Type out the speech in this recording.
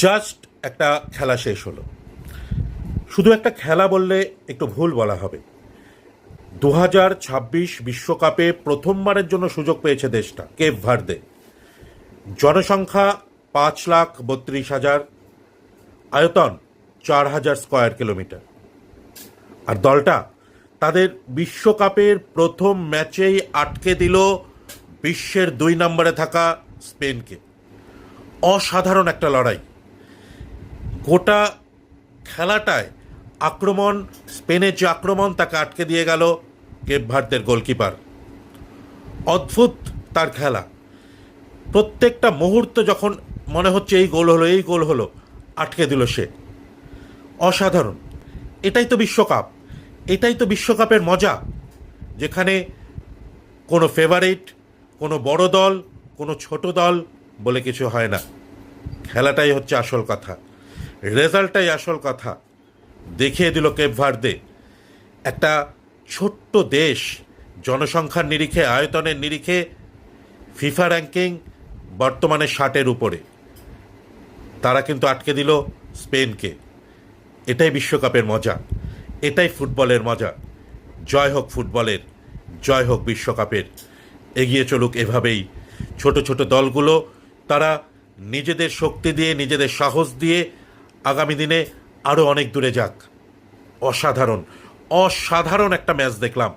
Just একটা খেলা শেষ হলো। শুধু একটা খেলা বললে একটু ভুল বলা হবে। 2026 বিশ্বকাপে প্রথমবারের জন্য সুযোগ পেয়েছে দেশটা, কেপ ভার্দে। জনসংখ্যা 5,32,000, আয়তন 4,000 স্কোয়ার কিলোমিটার। আর দলটা তাদের বিশ্বকাপের প্রথম ম্যাচেই আটকে দিল বিশ্বের 2 নম্বরে থাকা স্পেনকে। অসাধারণ একটা লড়াই। গোটা খেলাটায় আক্রমণ, স্পেনের যে আক্রমণ তাকে আটকে দিয়ে গেল কেপ ভার্দের গোলকিপার। অদ্ভুত তার খেলা। প্রত্যেকটা মুহূর্ত যখন মনে হচ্ছে এই গোল হলো, এই গোল হলো, আটকে দিল সে। অসাধারণ। এটাই তো বিশ্বকাপ, এটাই তো বিশ্বকাপের মজা, যেখানে কোনো ফেভারিট, কোনো বড় দল, কোনো ছোট দল বলে কিছু হয় না। খেলাটাই হচ্ছে আসল কথা, রেজাল্টটাই আসল কথা। দেখিয়ে দিল কেপ ভার্দে, একটা ছোট্ট দেশ, জনসংখ্যার নিরিখে, আয়তনের নিরিখে ফিফা র্যাঙ্কিং বর্তমানে 60-এর উপরে, তারা কিন্তু আটকে দিল স্পেনকে। এটাই বিশ্বকাপের মজা, এটাই ফুটবলের মজা। জয় হোক ফুটবলের, জয় হোক বিশ্বকাপের। এগিয়ে চলুক এভাবেই ছোট ছোট দলগুলো, তারা নিজেদের শক্তি দিয়ে, নিজেদের সাহস দিয়ে আগামী দিনে আরও অনেক দূরে যাক। অসাধারণ, অসাধারণ একটা ম্যাচ দেখলাম।